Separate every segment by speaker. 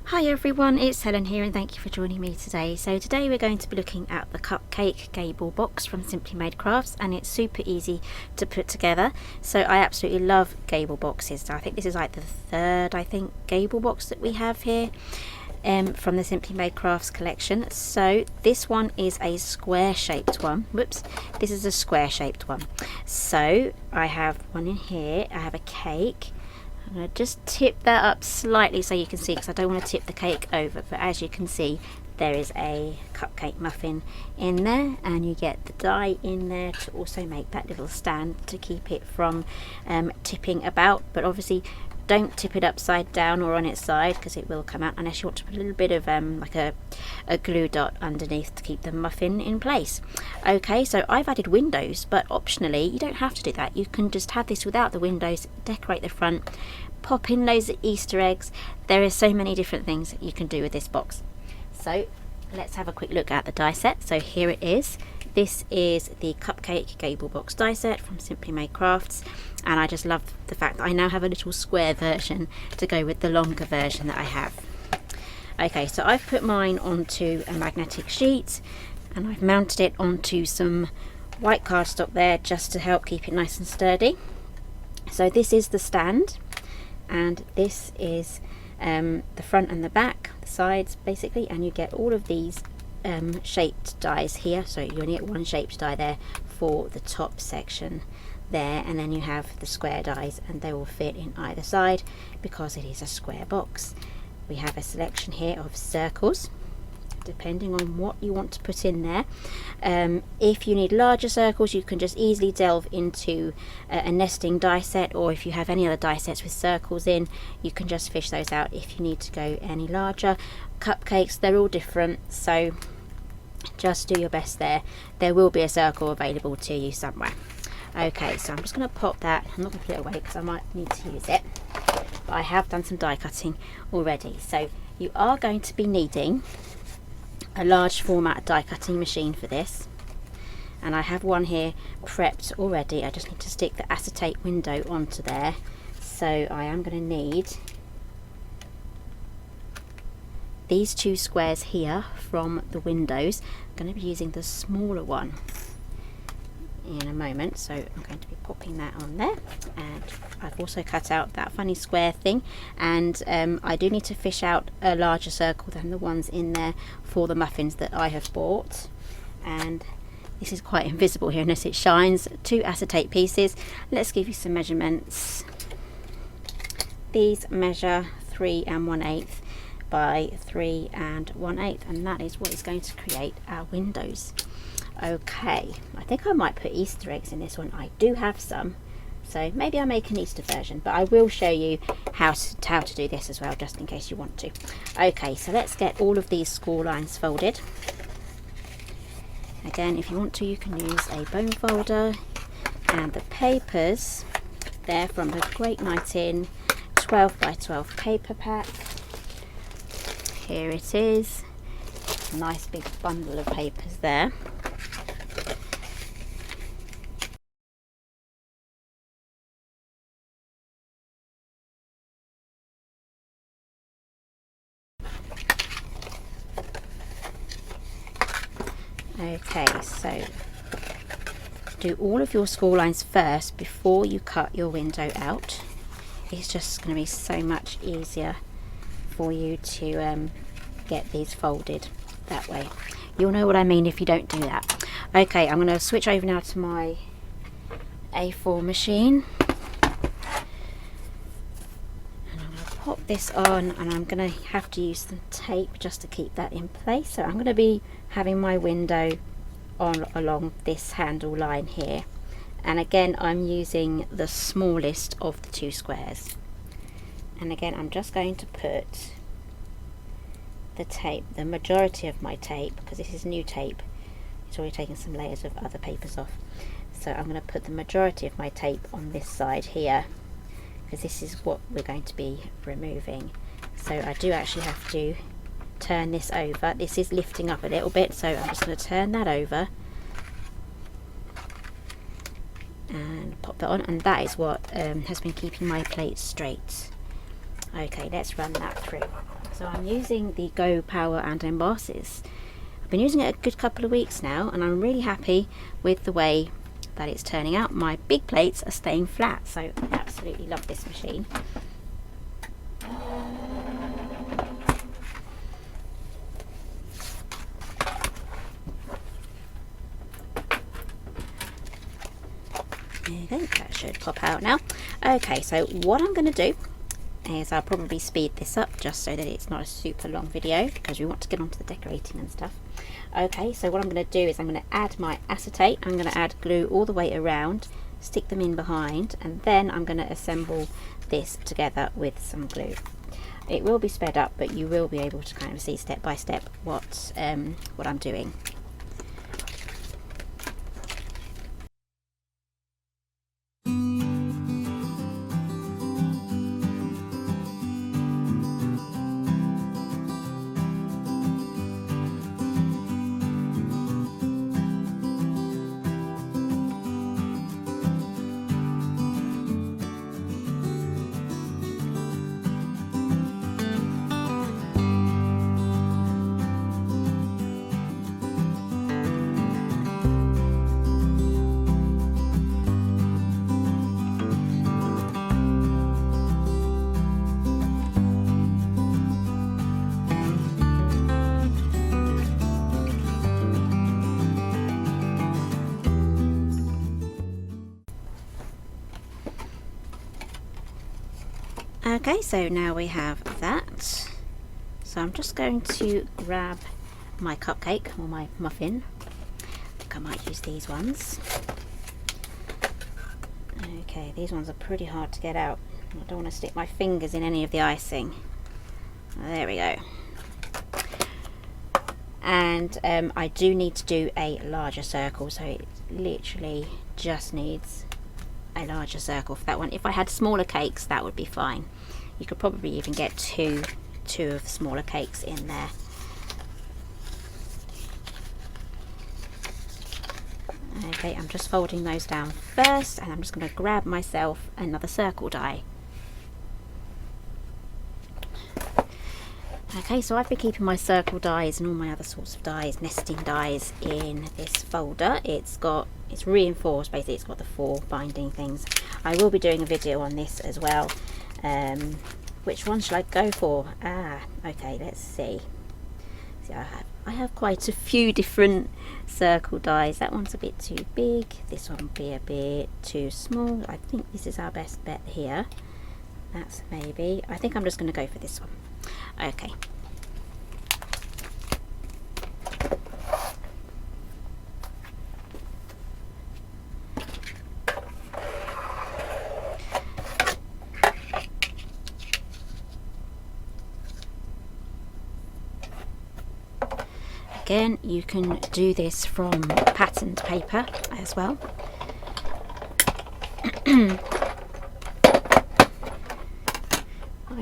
Speaker 1: Hi everyone, it's Helen here and thank you for joining me today. So today we're going to be looking at the Cupcake Gable Box from Simply Made Crafts, and it's super easy to put together. So I absolutely love Gable boxes. So I think this is like the third Gable box that we have here from the Simply Made Crafts collection. So this one is a square shaped one. Whoops, this is a square shaped one. So I have one in here, I have a cake. I'm going to just tip that up slightly so you can see, because I don't want to tip the cake over, but as you can see there is a cupcake muffin in there, and you get the die in there to also make that little stand to keep it from tipping about. But obviously don't tip it upside down or on its side, because it will come out, unless you want to put a little bit of like a glue dot underneath to keep the muffin in place. Okay, so I've added windows, but optionally you don't have to do that. You can just have this without the windows, decorate the front, pop in loads of Easter eggs. There is so many different things that you can do with this box. So let's have a quick look at the die set. So here it is. This is the Cupcake Gable Box die set from Simply Made Crafts, and I just love the fact that I now have a little square version to go with the longer version that I have. Okay, so I've put mine onto a magnetic sheet and I've mounted it onto some white cardstock there just to help keep it nice and sturdy. So this is the stand, and this is the front and the back, the sides basically, and you get all of these shaped dies here. So you only get one shaped die there for the top section there, and then you have the square dies, and they will fit in either side because it is a square box. We have a selection here of circles depending on what you want to put in there. If you need larger circles, you can just easily delve into a nesting die set, or if you have any other die sets with circles in, you can just fish those out if you need to go any larger. Cupcakes, they're all different, so just do your best there. There will be a circle available to you somewhere. Okay, so I'm just going to pop that. I'm not going to put it away because I might need to use it, but I have done some die cutting already. So you are going to be needing a large format die cutting machine for this, and I have one here prepped already. I just need to stick the acetate window onto there. So I am going to need these two squares here from the windows. I'm going to be using the smaller one in a moment, so I'm going to be popping that on there. And I've also cut out that funny square thing, and I do need to fish out a larger circle than the ones in there for the muffins that I have bought. And this is quite invisible here unless it shines. 2 acetate pieces. Let's give you some measurements. These measure 3 1/8 by 3 1/8, and that is what is going to create our windows. Okay, I think I might put Easter eggs in this one. I do have some, so maybe I'll make an Easter version, but I will show you how to do this as well, just in case you want to. Okay, so let's get all of these score lines folded. Again, if you want to, you can use a bone folder, and the papers, they're from the Great Night In 12 by 12 paper pack. Here it is, a nice big bundle of papers there. Okay, so do all of your score lines first before you cut your window out. It's just going to be so much easier for you to get these folded that way. You'll know what I mean if you don't do that. Okay, I'm going to switch over now to my A4 machine, and I'm going to pop this on, and I'm going to have to use some tape just to keep that in place. So I'm going to be having my window on along this handle line here, and again I'm using the smallest of the 2 squares, and again I'm just going to put the tape, the majority of my tape, because this is new tape, it's already taken some layers of other papers off, so I'm going to put the majority of my tape on this side here, because this is what we're going to be removing. So I do actually have to turn this over. This is lifting up a little bit, so I'm just going to turn that over and pop that on, and that is what has been keeping my plate straight. Okay, let's run that through. So I'm using the Go Power and Emboss. I've been using it a good couple of weeks now, and I'm really happy with the way that it's turning out. My big plates are staying flat, so I absolutely love this machine. There you go, that should pop out now. Okay, so what I'm going to do is I'll probably speed this up just so that it's not a super long video, because we want to get on to the decorating and stuff. Okay, so what I'm going to do is I'm going to add my acetate. I'm going to add glue all the way around, stick them in behind, and then I'm going to assemble this together with some glue. It will be sped up, but you will be able to kind of see step by step what I'm doing. Okay, so now we have that. So I'm just going to grab my cupcake or my muffin. I think I might use these ones. Okay, these ones are pretty hard to get out. I don't want to stick my fingers in any of the icing. There we go. And I do need to do a larger circle, so it literally just needs a larger circle for that one. If I had smaller cakes, that would be fine. You could probably even get two of the smaller cakes in there. Okay, I'm just folding those down first, and I'm just going to grab myself another circle die. Okay, so I've been keeping my circle dies and all my other sorts of dies, nesting dies, in this folder. It's reinforced, basically. It's got the 4 binding things. I will be doing a video on this as well. Which one should I go for? Okay, let's see. I have quite a few different circle dies. That one's a bit too big. This one will be a bit too small. I think this is our best bet here. That's maybe. I think I'm just going to go for this one. Okay. Again, you can do this from patterned paper as well. I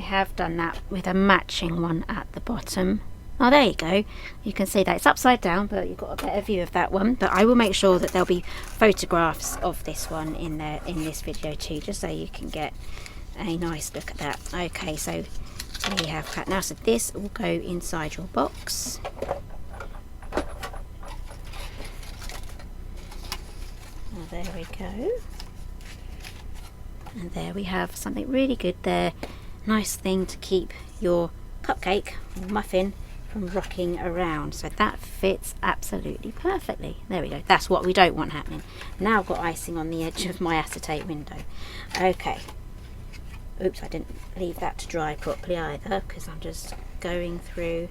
Speaker 1: have done that with a matching one at the bottom. Oh, there you go. You can see that it's upside down, but you've got a better view of that one. But I will make sure that there'll be photographs of this one in there in this video too, just so you can get a nice look at that. Okay, so we have that now. So this will go inside your box. There we go, and there we have something really good there. Nice thing to keep your cupcake or muffin from rocking around, so that fits absolutely perfectly. There we go, that's what we don't want happening. Now I've got icing on the edge of my acetate window. Okay, oops, I didn't leave that to dry properly either, because I'm just going through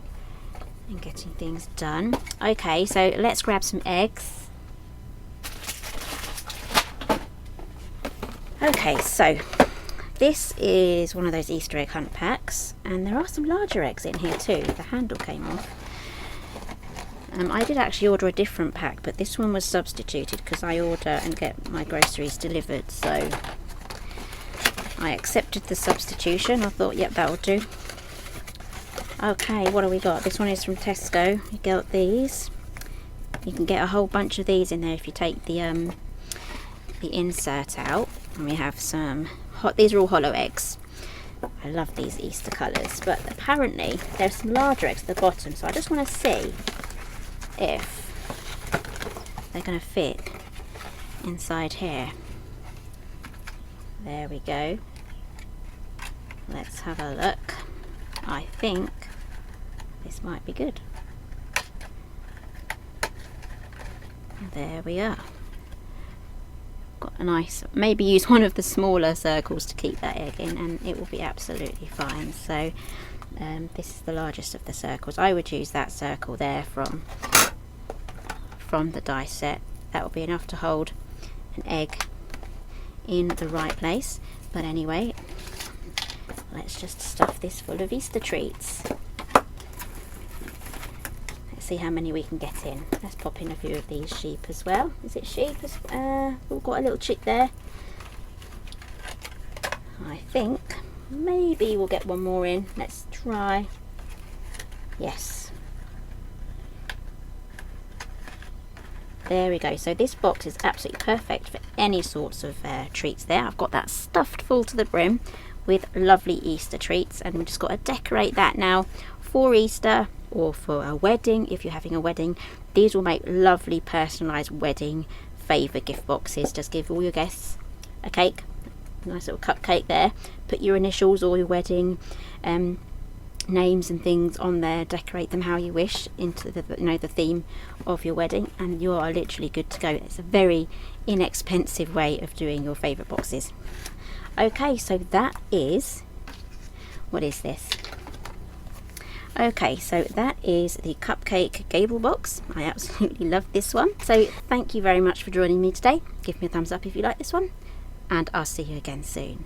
Speaker 1: and getting things done. Okay, so let's grab some eggs. Okay, so this is one of those Easter egg hunt packs, and there are some larger eggs in here too. The handle came off. I did actually order a different pack, but this one was substituted because I order and get my groceries delivered, so I accepted the substitution. I thought, yep, that'll do. Okay, what have we got? This one is from Tesco. You get these. You can get a whole bunch of these in there if you take the insert out. And we have some these are all hollow eggs, I love these Easter colours, but apparently there's some larger eggs at the bottom, so I just want to see if they're going to fit inside here. There we go. Let's have a look. I think this might be good. There we are. Got a nice, maybe use one of the smaller circles to keep that egg in and it will be absolutely fine. So this is the largest of the circles. I would use that circle there from the die set. That will be enough to hold an egg in the right place. But anyway, let's just stuff this full of Easter treats. Let's see how many we can get in. Let's pop in a few of these sheep as well. Is it sheep? We've got a little chick there. I think maybe we'll get one more in. Let's try. Yes. There we go. So this box is absolutely perfect for any sorts of treats there. I've got that stuffed full to the brim with lovely Easter treats, and we've just got to decorate that now for Easter or for a wedding. If you're having a wedding, these will make lovely personalised wedding favour gift boxes. Just give all your guests a cake, nice little cupcake there, put your initials or your wedding names and things on there, decorate them how you wish into the the theme of your wedding, and you are literally good to go. It's a very inexpensive way of doing your favourite boxes. Okay, so that is, what is this? Okay, so that is the Cupcake Gable Box. I absolutely love this one. So thank you very much for joining me today. Give me a thumbs up if you like this one, and I'll see you again soon.